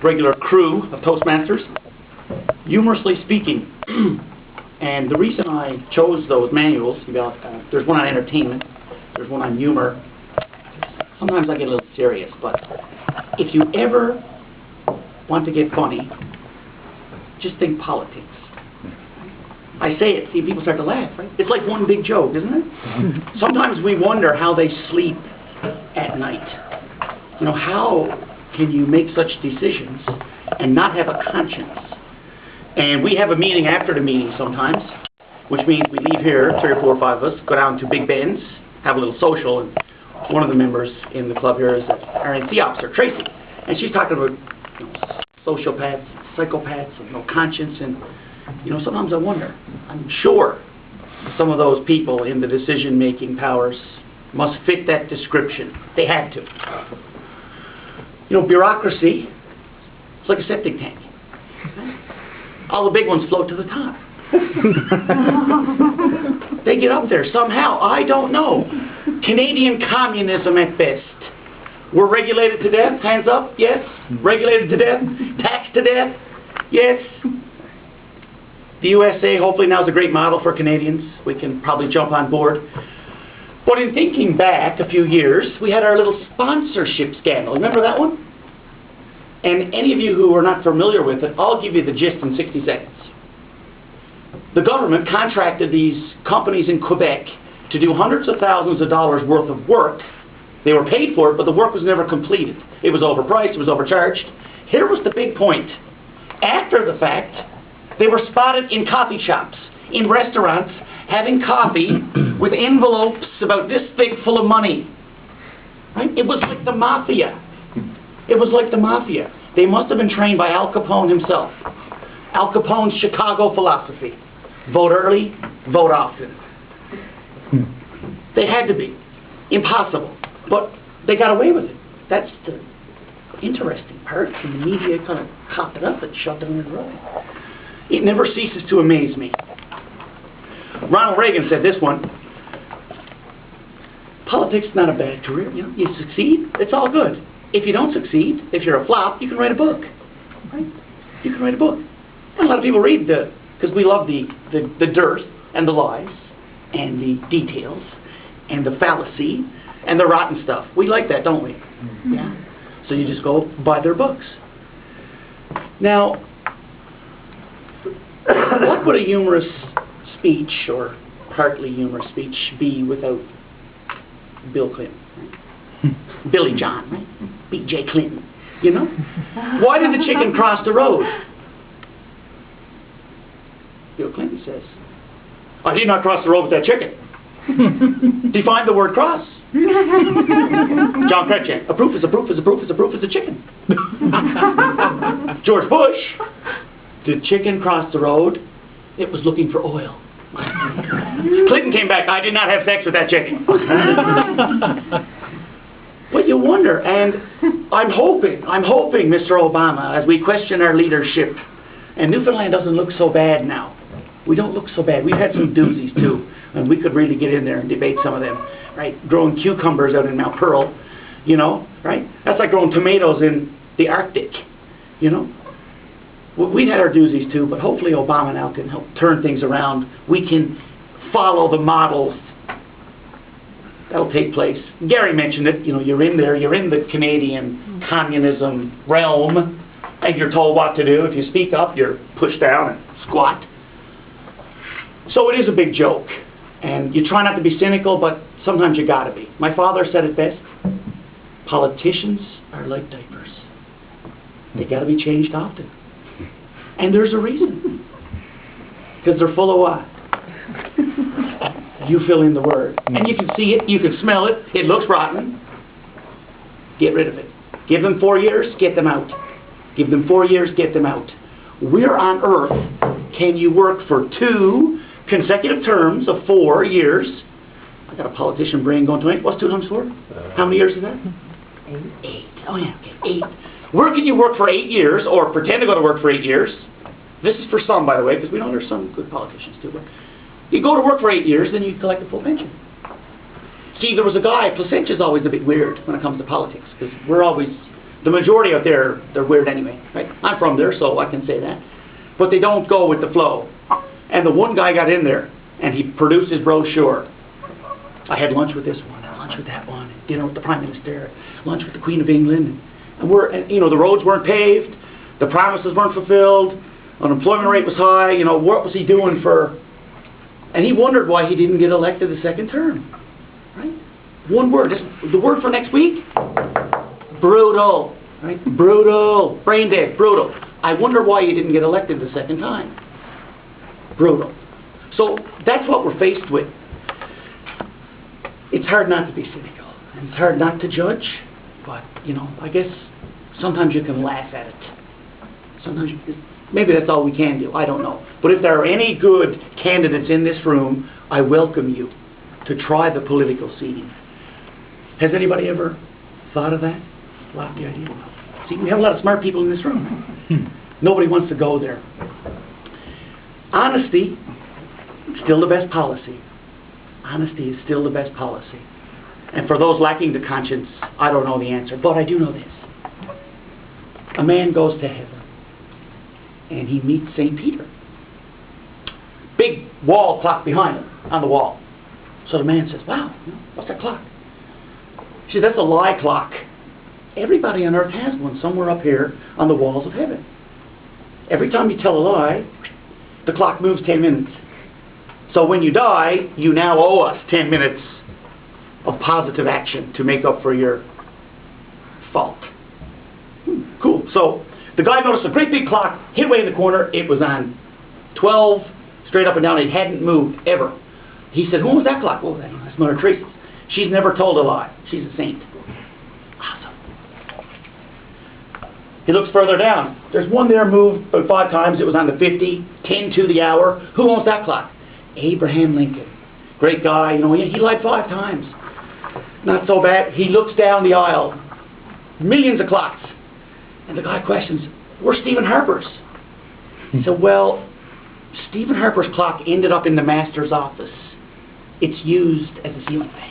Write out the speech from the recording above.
regular crew of Toastmasters, humorously speaking. And the reason I chose those manuals, there's one on entertainment, there's one on humor. Sometimes I get a little serious, but if you ever want to get funny, just think politics. I say it, see, people start to laugh, right? It's like one big joke, isn't it? Sometimes we wonder how they sleep at night. You know, how can you make such decisions and not have a conscience? And we have a meeting after the meeting sometimes, which means we leave here, 3 or 4 or 5 of us, go down to Big Ben's, have a little social, and one of the members in the club here is an RNC officer, Tracy, and she's talking about, you know, sociopaths, psychopaths, and no conscience, and you know, sometimes I wonder, I'm sure some of those people in the decision-making powers must fit that description. They had to. You know, bureaucracy, it's like a septic tank. All the big ones float to the top. They get up there somehow. I don't know. Canadian communism at best. We're regulated to death. Hands up. Yes. Regulated to death. Taxed to death. Yes. The USA, hopefully now, is a great model for Canadians. We can probably jump on board. But in thinking back a few years, we had our little sponsorship scandal. Remember that one? And any of you who are not familiar with it, I'll give you the gist in 60 seconds. The government contracted these companies in Quebec to do hundreds of thousands of dollars worth of work. They were paid for it, but the work was never completed. It was overpriced, it was overcharged. Here was the big point. After the fact, they were spotted in coffee shops, in restaurants, having coffee with envelopes about this thick full of money. Right? It was like the mafia. It was like the mafia. They must have been trained by Al Capone himself. Al Capone's Chicago philosophy. Vote early, vote often. They had to be. Impossible. But they got away with it. That's the interesting part. And the media kind of copped it up and shoved it under the rug. It never ceases to amaze me. Ronald Reagan said this one: politics is not a bad career. You know, you succeed, it's all good. If you don't succeed, if you're a flop, you can write a book. Right? You can write a book. And a lot of people read because we love the dirt and the lies and the details and the fallacy and the rotten stuff. We like that, don't we? Mm-hmm. Yeah. So you just go buy their books. Now, what would a humorous speech or partly humorous speech be without Bill Clinton? Right? Billy John, right? B.J. Clinton, you know? Why did the chicken cross the road? Bill Clinton says, I did not cross the road with that chicken. Define the word cross. John Kretschmann, a proof is a proof is a proof is a proof is a chicken. George Bush, did chicken cross the road? It was looking for oil. Clinton came back, I did not have sex with that chicken. Well, you wonder, and I'm hoping, Mr. Obama, as we question our leadership, and Newfoundland doesn't look so bad now. We don't look so bad. We've had some doozies too, and we could really get in there and debate some of them, right? Growing cucumbers out in Mount Pearl, you know, right? That's like growing tomatoes in the Arctic, you know? We've had our doozies too, but hopefully Obama now can help turn things around. We can follow the models that'll take place. Gary mentioned it, you know, you're in there, you're in the Canadian communism realm, and you're told what to do. If you speak up, you're pushed down and squat. So it is a big joke, and you try not to be cynical, but sometimes you gotta be. My father said it best, politicians are like diapers. They gotta be changed often. And there's a reason. Because they're full of what? You fill in the word. And you can see it, you can smell it, it looks rotten. Get rid of it. Give them 4 years, get them out. Give them 4 years, get them out. We're on earth. Can you work for 2 consecutive terms of 4 years? I got a politician brain going 20. What's 2 times 4? How many years is that? 8. Oh yeah, okay, 8. Where can you work for 8 years, or pretend to go to work for 8 years? This is for some, by the way, because we know there's some good politicians too. But you go to work for 8 years, then you collect a full pension. See, there was a guy, Placentia is always a bit weird when it comes to politics, because we're always The majority out there, they're weird anyway, right? I'm from there, so I can say that. But they don't go with the flow. And the one guy got in there, and he produced his brochure. I had lunch with this one, lunch with that one, dinner with the Prime Minister, lunch with the Queen of England. And you know, the roads weren't paved, the promises weren't fulfilled, unemployment rate was high, you know, what was he doing for... And he wondered why he didn't get elected the second term, right? One word, the word for next week, brutal, right? Brutal, brain dead, brutal. I wonder why he didn't get elected the second time. Brutal. So that's what we're faced with. It's hard not to be cynical, and it's hard not to judge, but, you know, I guess sometimes you can laugh at it. Sometimes maybe that's all we can do, I don't know. But if there are any good candidates in this room, I welcome you to try the political scene. Has anybody ever thought of that? Laughed the idea? See, we have a lot of smart people in this room. Nobody wants to go there. Honesty, still the best policy. Honesty is still the best policy. And for those lacking the conscience, I don't know the answer, but I do know this. A man goes to heaven, and he meets St. Peter. Big wall clock behind him, on the wall. So the man says, wow, what's that clock? She said, that's a lie clock. Everybody on earth has one somewhere up here on the walls of heaven. Every time you tell a lie, the clock moves 10 minutes. So when you die, you now owe us 10 minutes of positive action to make up for your fault. Cool. So the guy noticed a great big clock hid way in the corner. It was on 12, straight up and down. It hadn't moved ever. He said, who was that clock? Oh, that's Mother Teresa's. She's never told a lie. She's a saint. Awesome. He looks further down. There's one there moved about 5 times. It was on the 50, 10 to the hour. Who owns that clock? Abraham Lincoln. Great guy. You know, he lied 5 times. Not so bad. He looks down the aisle. Millions of clocks. And the guy questions, where's Stephen Harper's? He said, well, Stephen Harper's clock ended up in the master's office. It's used as a ceiling fan.